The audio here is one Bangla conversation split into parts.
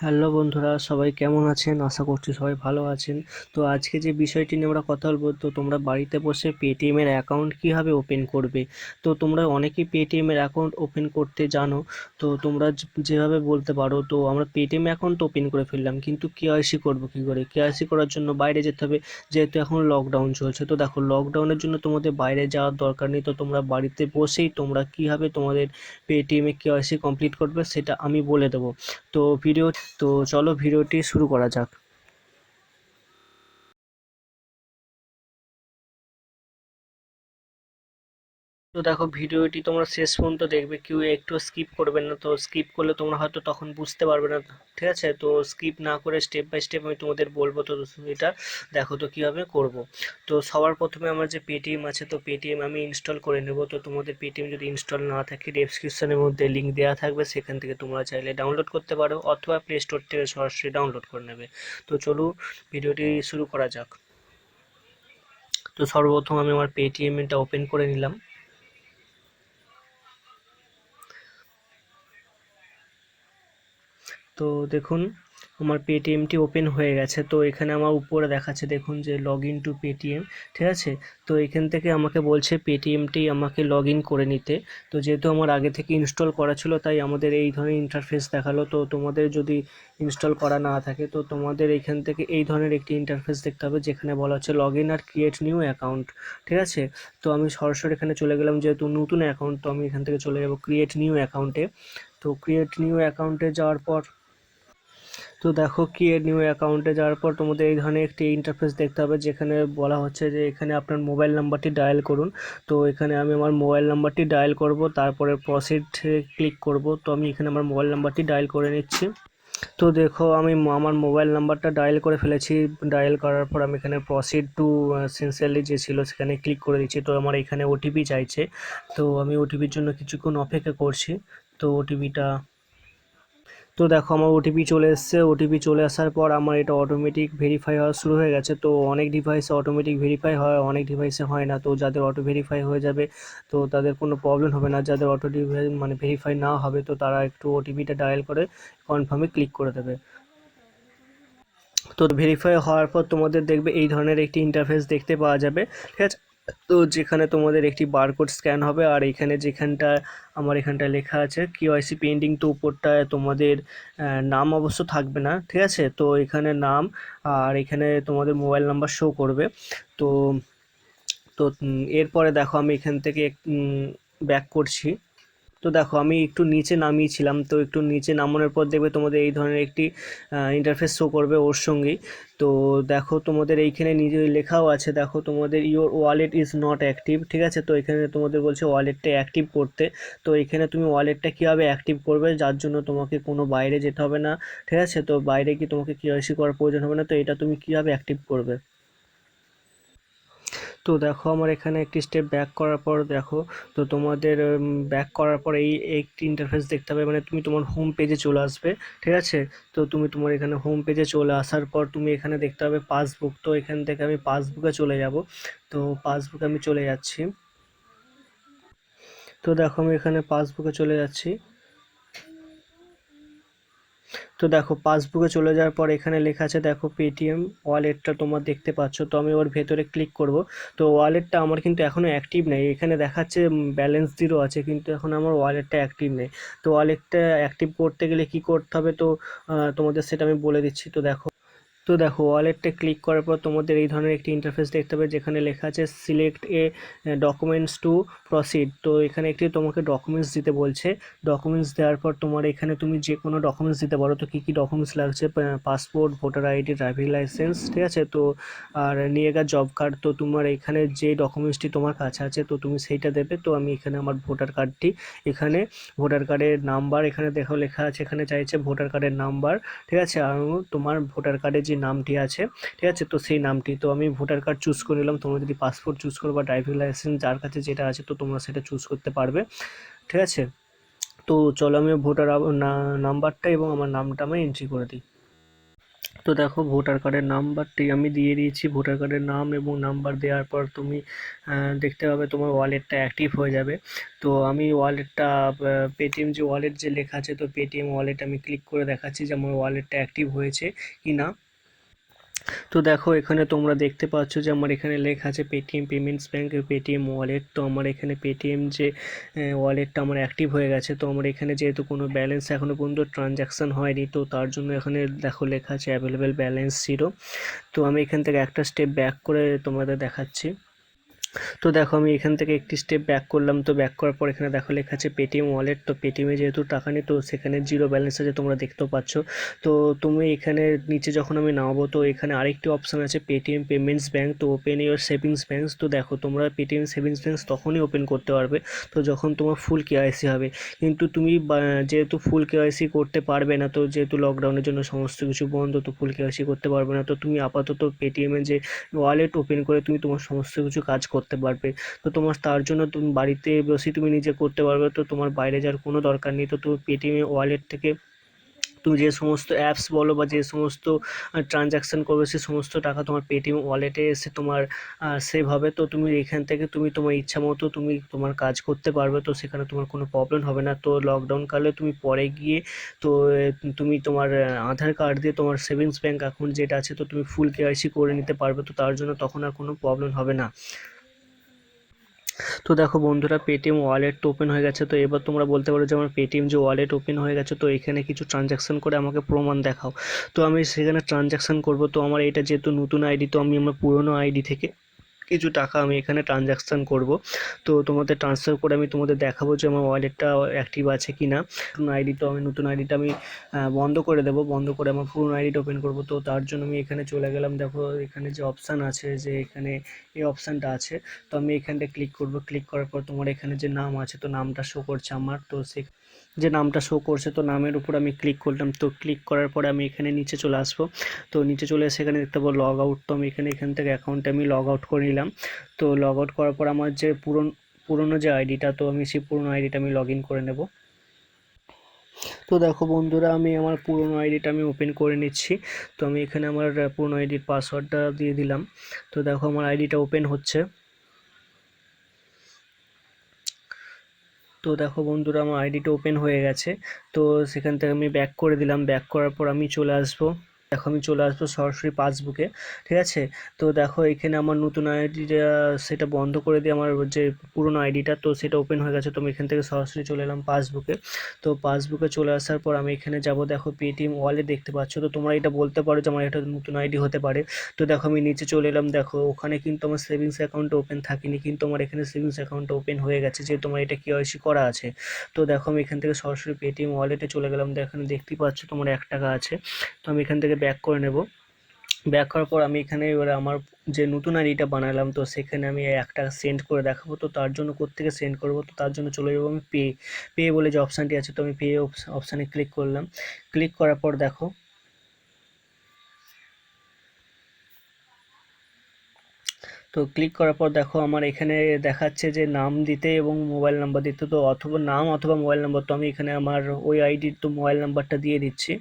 হ্যালো বন্ধুরা, সবাই কেমন আছেন? আশা করছি সবাই ভালো আছেন। তো আজকে যে বিষয়টি নিয়ে আমরা কথা বলবো, তো তোমরা বাড়িতে বসে পেটিএম এর অ্যাকাউন্ট কিভাবে ওপেন করবে। তো তোমরা অনেকেই পেটিএম এর অ্যাকাউন্ট ওপেন করতে জানো। তো তোমরা যেভাবে বলতে পারো, তো আমরা পেটিএম অ্যাকাউন্ট ওপেন করে ফেললাম, কিন্তু কেওয়াইসি করবো কি করে? কেওয়াইসি করার জন্য বাইরে যেতে হবে, যেহেতু এখন লকডাউন চলছে। তো দেখো, লকডাউনের জন্য তোমাদের বাইরে যাওয়ার দরকার নেই। তো তোমরা বাড়িতে বসেই তোমরা কিভাবে তোমাদের পেটিএম এ কেওয়াইসি কমপ্লিট করবে সেটা আমি বলে দেবো। তো ভিডিও তো চলো ভিডিওটি শুরু করা যাক। তো দেখো, ভিডিওটি তোমরা শেষ পর্যন্ত দেখবে, কেউ একটু স্কিপ করবে না। তো স্কিপ করলে তোমরা হয়তো তখন বুঝতে পারবে না, ঠিক আছে? তো স্কিপ না করে স্টেপ বাই স্টেপ আমি তোমাদের বলবো। তো এটা দেখো তো কীভাবে করব। তো সবার প্রথমে আমার যে পেটিএম আছে, তো পেটিএম আমি ইনস্টল করে নেব। তো তোমাদের পেটিএম যদি ইনস্টল না থাকে, ডেসক্রিপশনের মধ্যে লিঙ্ক দেওয়া থাকবে, সেখান থেকে তোমরা চাইলে ডাউনলোড করতে পারো, অথবা প্লে স্টোর থেকে সরাসরি ডাউনলোড করে নেবে। তো চলো ভিডিওটি শুরু করা যাক। তো সর্বপ্রথম আমি আমার পেটিএম এটা ওপেন করে নিলাম। তো দেখুন, আমার পেটিএমটি ওপেন হয়ে গেছে। তো এখানে আমার উপরে দেখাচ্ছে, দেখুন যে লগ ইন টু পেটিএম, ঠিক আছে? তো এখান থেকে আমাকে বলছে পেটিএমটি আমাকে লগ ইন করে নিতে। তো যেহেতু আমার আগে থেকে ইনস্টল করা ছিল, তাই আমাদের এই ধরনের ইন্টারফেস দেখালো। তো তোমাদের যদি ইনস্টল করা না থাকে, তো তোমাদের এখান থেকে এই ধরনের একটি ইন্টারফেস দেখতে হবে, যেখানে বলা হচ্ছে লগ ইন আর ক্রিয়েট নিউ অ্যাকাউন্ট, ঠিক আছে? তো আমি সরাসরি এখানে চলে গেলাম, যেহেতু নতুন অ্যাকাউন্ট, তো আমি এখান থেকে চলে যাব ক্রিয়েট নিউ অ্যাকাউন্টে। তো ক্রিয়েট নিউ অ্যাকাউন্টে যাওয়ার পর, তো দেখো, ক্রিয়েট নিউ অ্যাকাউন্টে যাওয়ার পর তোমাদের এই ধরনের একটি ইন্টারফেস দেখতে হবে, যেখানে বলা হচ্ছে যে এখানে আপনার মোবাইল নাম্বারটি ডায়াল করুন। তো এখানে আমি আমার মোবাইল নাম্বারটি ডায়াল করব, তারপরে প্রসিড ক্লিক করব। তো আমি এখানে আমার মোবাইল নাম্বারটি ডায়াল করে নিচ্ছি। তো দেখো, আমি আমার মোবাইল নাম্বারটা ডায়াল করে ফেলেছি। ডায়াল করার পর আমি এখানে প্রসিড টু সিনসিয়ারলি যে ছিল সেখানে ক্লিক করে দিচ্ছি। তো আমার এখানে ওটিপি চাইছে। তো আমি ওটিপির জন্য কিছুক্ষণ অপেক্ষা করছি। তো ওটিপিটা, তো দেখো আমার ওটিপি চলে এসেছে। ওটিপি চলে আসার পর আমার এটা অটোমেটিক ভেরিফাই হওয়া শুরু হয়ে গেছে। তো অনেক ডিভাইসে অটোমেটিক ভেরিফাই হয়, অনেক ডিভাইসে হয় না। তো যাদের অটো ভেরিফাই হয়ে যাবে, তো তাদের কোনো প্রবলেম হবে না। যাদের অটো মানে ভেরিফাই না হবে, তো তারা একটু ওটিপিটা ডায়াল করে কনফার্মে ক্লিক করে দেবে। তো ভেরিফাই হওয়ার পর তোমাদের দেখবে এই ধরনের একটি ইন্টারফেস দেখতে পাওয়া যাবে, ঠিক আছে? তো যেখানে তোমাদের একটি বারকোড স্ক্যান হবে, আর এখানে যেখানটা আমার এখানটা লেখা আছে কেওয়াইসি পেন্ডিং, তো উপরটায় তোমাদের নাম অবশ্য থাকবে না, ঠিক আছে? তো এখানে নাম, আর এখানে তোমাদের মোবাইল নাম্বার শো করবে। তো তো এরপরে দেখো, আমি এখান থেকে ব্যাক করছি। তো দেখো, আমি একটু নিচে নামিয়েছিলাম। তো একটু নিচে নামানোর পর দেখবে তোমাদের এই ধরনের একটি ইন্টারফেস শো করবে ওর সঙ্গেই। তো দেখো, তোমাদের এইখানে নিজে লেখাও আছে, দেখো তোমাদের your wallet is not active, ঠিক আছে? তো এখানে তোমাদের বলছে ওয়ালেটটা অ্যাক্টিভ করতে। তো এখানে তুমি ওয়ালেটটা কীভাবে অ্যাক্টিভ করবে, যার জন্য তোমাকে কোনো বাইরে যেতে হবে না, ঠিক আছে? তো বাইরে কি তোমাকে কেওয়াইসি করার প্রয়োজন হবে না। তো এটা তুমি কীভাবে অ্যাক্টিভ করবে, তো দেখো আমার এখানে একটি স্টেপ ব্যাক করার পর দেখো, তো তোমাদের ব্যাক করার পর এই একটি ইন্টারফেস দেখতে হবে, মানে তুমি তোমার হোম পেজে চলে আসবে, ঠিক আছে? তো তুমি তোমার এখানে হোম পেজে চলে আসার পর তুমি এখানে দেখতে হবে পাসবুক। তো এখান থেকে আমি পাসবুকে চলে যাব। তো পাসবুকে আমি চলে যাচ্ছি। তো দেখো, আমি এখানে পাসবুকে চলে যাচ্ছি। তো দেখো, পাসবুকে চলে যাওয়ার পর এখানে লেখা আছে, দেখো পেটিএম ওয়ালেটটা তোমার দেখতে পাচ্ছ। তো আমি ওর ভেতরে ক্লিক করব। তো ওয়ালেটটা আমার কিন্তু এখনও অ্যাক্টিভ নেই। এখানে দেখাচ্ছে ব্যালেন্স জিরো আছে, কিন্তু এখন আমার ওয়ালেটটা অ্যাক্টিভ নেই। তো ওয়ালেটটা অ্যাক্টিভ করতে গেলে কি করতে হবে, তো তোমাদের সেটা আমি বলে দিচ্ছি। তো দেখো, ওয়ালেটে ক্লিক করার পর তোমাদের এই ধরনের একটি ইন্টারফেস দেখতে হবে, যেখানে লেখা আছে সিলেক্ট এ ডকুমেন্টস টু প্রসিড। তো এখানে একটি তোমাকে ডকুমেন্টস দিতে বলছে। ডকুমেন্টস দেওয়ার পর তোমার এখানে তুমি যে কোনো ডকুমেন্টস দিতে পারো। তো কী কী ডকুমেন্টস লাগছে, passport, voter ID, driving licence, ঠিক আছে? তো আর নিয়েগা জব কার্ড। তো তোমার এখানে যে ডকুমেন্টসটি তোমার কাছে আছে, তো তুমি সেইটা দেবে। তো আমি এখানে আমার ভোটার কার্ডটি, এখানে ভোটার কার্ডের নাম্বার, এখানে দেখো লেখা আছে, এখানে চাইছে ভোটার কার্ডের নাম্বার, ঠিক আছে? আর তোমার ভোটার কার্ডে যে নামটি আছে, ঠিক আছে? তো সেই নামটি, তো আমি ভোটার কার্ড চুজ করে নিলাম। তোমরা যদি পাসপোর্ট চুজ করো বা ড্রাইভিং লাইসেন্স, যার কাছে যেটা আছে, তো তোমরা সেটা চুজ করতে পারবে, ঠিক আছে? তো চলো আমি ভোটার নাম্বারটা এবং আমার নামটা আমি এন্ট্রি করে দিই। তো দেখো ভোটার কার্ডের নাম্বারটি আমি দিয়ে দিয়েছি, ভোটার কার্ডের নাম এবং নাম্বার দেওয়ার পর তুমি দেখতে পাবে তোমার ওয়ালেটটা অ্যাক্টিভ হয়ে যাবে। তো আমি ওয়ালেটটা পেটিএম যে ওয়ালেট যে লেখা আছে, তো পেটিএম ওয়ালেট আমি ক্লিক করে দেখাচ্ছি যে আমার ওয়ালেটটা অ্যাক্টিভ হয়েছে কি না। তো দেখো এখানে তোমরা দেখতে পাচ্ছ যে আমার এখানে লেখা আছে Paytm payments bank Paytm wallet. তো আমার এখানে পেটিএম যে ওয়ালেটটা আমার অ্যাক্টিভ হয়ে গেছে। তো আমার এখানে যেহেতু কোনো ব্যালেন্স এখনও পর্যন্ত ট্রানজ্যাকশান হয়নি, তো তার জন্য এখানে দেখো লেখা আছে অ্যাভেলেবেল ব্যালেন্স 0। তো আমি এখান থেকে একটা স্টেপ ব্যাক করে তোমাদের দেখাচ্ছি। তো দেখো আমি এখান থেকে একটি স্টেপ ব্যাক করলাম। তো ব্যাক করার পর এখানে দেখো লেখা আছে পেটিএম ওয়ালেট। তো পেটিএমে যেহেতু টাকা নেই, তো সেখানে জিরো ব্যালেন্স আছে, তোমরা দেখতেও পাচ্ছ। তো তুমি এখানে নিচে যখন আমি নামাবো, তো এখানে আরেকটি অপশান আছে পেটিএম পেমেন্টস ব্যাঙ্ক, তো ওপেন ইউর সেভিংস ব্যাঙ্কস। তো দেখো তোমরা পেটিএম সেভিংস ব্যাঙ্কস তখনই ওপেন করতে পারবে তো যখন তোমার ফুল কেওয়াইসি হবে। কিন্তু তুমি যেহেতু ফুল কেওয়াইসি করতে পারবে না, তো যেহেতু লকডাউনের জন্য সমস্ত কিছু বন্ধ, তো ফুল কেওয়াইসি করতে পারবে না, তো তুমি আপাতত পেটিএমে যে ওয়ালেট ওপেন করে তুমি তোমার সমস্ত কিছু কাজ করতে পারবে। তো তোমার তার জন্য তুমি বাড়িতে বসেই তুমি নিজে করতে পারবে, তো তোমার বাইরে যাওয়ার কোনো দরকার নেই। তো তুমি পেটিএম ওয়ালেট থেকে তুমি যে সমস্ত অ্যাপস বলো বা যে সমস্ত ট্রানজ্যাকশান করবে, সে সমস্ত টাকা তোমার পেটিএম ওয়ালেটে এসে তোমার সেভ হবে। তো তুমি এখান থেকে তুমি তোমার ইচ্ছা মতো তুমি তোমার কাজ করতে পারবে, তো সেখানে তোমার কোনো প্রবলেম হবে না। তো লকডাউন কালে তুমি পরে গিয়ে তো তুমি তোমার আধার কার্ড দিয়ে তোমার সেভিংস ব্যাঙ্ক অ্যাকাউন্ট যেটা আছে, তো তুমি ফুল কেওয়াইসি করে নিতে পারবে। তো তার জন্য তখন আর কোনো প্রবলেম হবে না। তো দেখো বন্ধুরা পেটিএম ওয়ালেট তো ওপেন হয়ে গেছে। তো এবার তোমরা বলতে পারো যে আমার পেটিএম যে ওয়ালেট ওপেন হয়ে গেছে, তো এখানে কিছু ট্রানজ্যাকশান করে আমাকে প্রমাণ দেখাও। তো আমি সেখানে ট্রানজ্যাকশান করব। তো আমার এটা যেহেতু নতুন আইডি, তো আমি আমার পুরনো আইডি থেকে কিছু টাকা আমি এখানে ট্রানজ্যাকশান করব। তো তোমাদের ট্রান্সফার করে আমি তোমাদের দেখাবো যে আমার ওয়ালেটটা অ্যাক্টিভ আছে কি না। নতুন আইডি, তো আমি নতুন আইডিটা আমি বন্ধ করে দেবো, বন্ধ করে আমার পুরনো আইডিটা ওপেন করব। তো তার জন্য আমি এখানে চলে গেলাম। দেখো এখানে যে অপশান আছে, যে এখানে এই অপশানটা আছে, তো আমি এখানটা ক্লিক করব। ক্লিক করার পর তোমার এখানে যে নাম আছে, তো নামটা শো করছে আমার, তো সে যে নামটা শো করছে, তো নামের উপর আমি ক্লিক করলাম। তো ক্লিক করার পরে আমি এখানে নিচে চলে আসবো। তো নিচে চলে এসে এখানে দেখতে পাবো লগ আউট। তো আমি এখান থেকে অ্যাকাউন্টে আমি লগ আউট করে নিলাম। তো লগ আউট করার পর আমার যে পুরনো যে আইডিটা, তো আমি সেই পুরনো আইডিটা আমি লগ ইন করে নেব। তো দেখো বন্ধুরা আমি আমার পুরনো আইডিটা আমি ওপেন করে নিচ্ছি। তো আমি এখানে আমার পুরনো আইডির পাসওয়ার্ডটা দিয়ে দিলাম। তো দেখো আমার আইডিটা ওপেন হচ্ছে। তো দেখো বন্ধুরা আমার আইডিটা ওপেন হয়ে গেছে। তো সেখান থেকে আমি ব্যাক করে দিলাম। ব্যাক করার পর আমি চলে আসবো, দেখো আমি চলে আসবো সরাসরি পাসবুকে। ঠিক আছে। তো দেখো এখানে আমার নতুন আইডিটা সেটা বন্ধ করে দিয়ে আমার যে পুরনো আইডিটা, তো সেটা ওপেন হয়ে গেছে। তো আমি এখান থেকে সরাসরি চলে এলাম পাসবুকে। তো পাসবুকে চলে আসার পর আমি এখানে যাব, দেখো পেটিএম ওয়ালেট দেখতে পাচ্ছ। তো তোমরা এটা বলতে পারো যে আমার এটা নতুন আইডি হতে পারে। তো দেখো আমি নিচে চলে এলাম। দেখো ওখানে কিন্তু আমার সেভিংস অ্যাকাউন্ট ওপেন থাকেনি, কিন্তু আমার এখানে সেভিংস অ্যাকাউন্ট ওপেন হয়ে গেছে, যেহেতু আমার এটা কেওয়াইসি করা আছে। তো দেখো আমি এখান থেকে সরাসরি পেটিএম ওয়ালেটে চলে গেলাম। এখানে দেখতেই পাচ্ছ তোমার 1 টাকা আছে। তো আমি এখান থেকে ব্যাক করে নেব। ব্যাক করার পর আমি এখানে এবারে আমার যে নতুন আইডিটা বানালাম, তো সেখানে আমি 1 টাকা সেন্ড করে দেখাবো। তো তার জন্য কোত্থেকে সেন্ড করব, তো তার জন্য চলে যাবো আমি পে বলে যে অপশানটি আছে, তো আমি পে অপশানে ক্লিক করলাম। ক্লিক করার পর দেখো, তো ক্লিক করার পর দেখো আমার এখানে দেখাচ্ছে যে নাম দিতে এবং মোবাইল নাম্বার দিতে, তো অথবা নাম অথবা মোবাইল নাম্বার। তো আমি এখানে আমার ওই আইডির তো মোবাইল নাম্বারটা দিয়ে দিচ্ছি।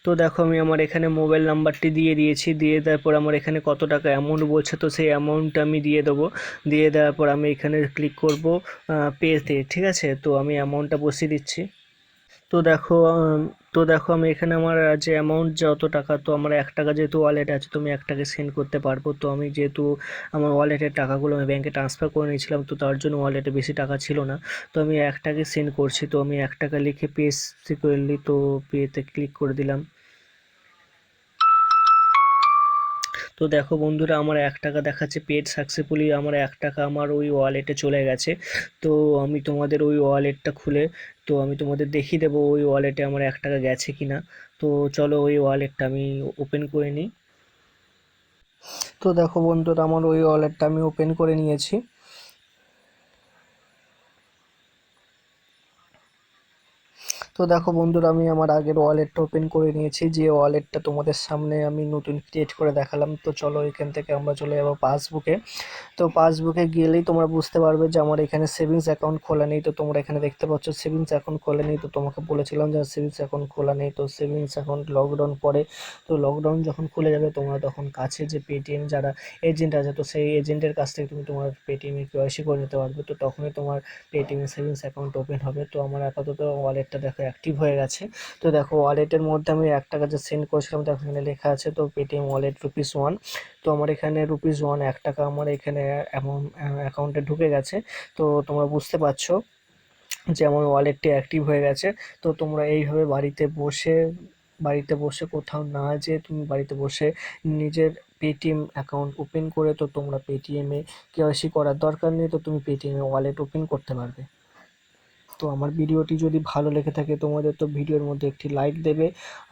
তো দেখো আমি আমার এখানে মোবাইল নাম্বারটি দিয়ে দিয়েছি। দিয়ে দেওয়ার পর আমার এখানে কত টাকা অ্যামাউন্ট বলছে, তো সেই অ্যামাউন্টটা আমি দিয়ে দেবো। দিয়ে দেওয়ার পর আমি এখানে ক্লিক করব পেতে। ঠিক আছে। তো আমি অ্যামাউন্টটা বসিয়ে দিচ্ছি। তো দেখো তো দেখো আমি এখানে আমার যে অ্যামাউন্ট যত টাকা, তো আমার 1 টাকা যেহেতু ওয়ালেট আছে, তো আমি 1 টাকা সেন্ড করতে পারবো। তো আমি যেহেতু আমার ওয়ালেটের টাকাগুলো আমি ব্যাংকে ট্রান্সফার করে নিয়েছিলাম, তো তার জন্য ওয়ালেটে বেশি টাকা ছিল না। তো আমি 1 টাকা সেন্ড করছি। তো আমি 1 টাকা লিখে পে সিকিউরলি, তো পেতে ক্লিক করে দিলাম। তো দেখো বন্ধুরা আমার 1 টাকা দেখাচ্ছে পেড সাকসেসফুলি, আমার 1 টাকা আমার ওই ওয়ালেটে চলে গেছে। তো আমি তোমাদের ওই ওয়ালেটটা খুলে, তো আমি তোমাদের দেখিয়ে দেবো ওই ওয়ালেটে আমার 1 টাকা গেছে কিনা। তো চলো ওই ওয়ালেটটা আমি ওপেন করে নিই। তো দেখো বন্ধুরা আমার ওই ওয়ালেটটা আমি ওপেন করে নিয়েছি। তো দেখো বন্ধুরা, আমি আমার আগের ওয়ালেটটা ওপেন করে নিয়েছি, যে ওয়ালেটটা তোমাদের সামনে আমি নতুন ক্রিয়েট করে দেখালাম। তো চলো এখান থেকে আমরা চলে যাবো পাসবুকে। তো পাসবুকে গেলেই তোমরা বুঝতে পারবে যে আমার এখানে সেভিংস অ্যাকাউন্ট খোলা নেই। তো তোমরা এখানে দেখতে পাচ্ছ সেভিংস অ্যাকাউন্ট খোলা নেই। তো তোমাকে বলেছিলাম যে সেভিংস অ্যাকাউন্ট খোলা নেই। তো সেভিংস অ্যাকাউন্ট লকডাউন পরে, তো লকডাউন যখন খুলে যাবে তোমরা তখন কাছে যে পেটিএম যারা এজেন্ট আছে, তো সেই এজেন্টের কাছ থেকে তুমি তোমার পেটিএমে কেওয়াইসি করে নিতে পারবে। তো তখনই তোমার পেটিএমে সেভিংস অ্যাকাউন্ট ওপেন হবে। তো আমার আপাতত ওয়ালেটটা দেখো অ্যাক্টিভ হয়ে গেছে। তো দেখো ওয়ালেটের মধ্যে আমি 1 টাকা যে সেন্ড করেছিলাম, দেখো এখানে লেখা আছে তো পেটিএম ওয়ালেট ₹1। তো আমার এখানে ₹1 1 টাকা আমার এখানে অ্যাকাউন্টে ঢুকে গেছে। তো তোমরা বুঝতে পারছো যে আমার ওয়ালেটটি অ্যাক্টিভ হয়ে গেছে। তো তোমরা এইভাবে বাড়িতে বসে কোথাও না যেয়ে তুমি বাড়িতে বসে নিজের পেটিএম অ্যাকাউন্ট ওপেন করে, তো তোমরা পেটিএমে কেওয়াইসি করার দরকার নেই, তো তুমি পেটিএমে ওয়ালেট ওপেন করতে পারবে। তো আমার ভিডিওটি যদি ভালো লেগে থাকে তোমাদের, তো ভিডিওর মধ্যে একটি লাইক দেবে।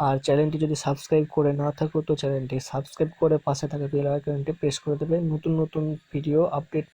আর চ্যানেলটি যদি সাবস্ক্রাইব করে না থাকো, তো চ্যানেলটি সাবস্ক্রাইব করে পাশে থাকা বেল আইকনটি প্রেস করে দেবে নতুন নতুন ভিডিও আপডেট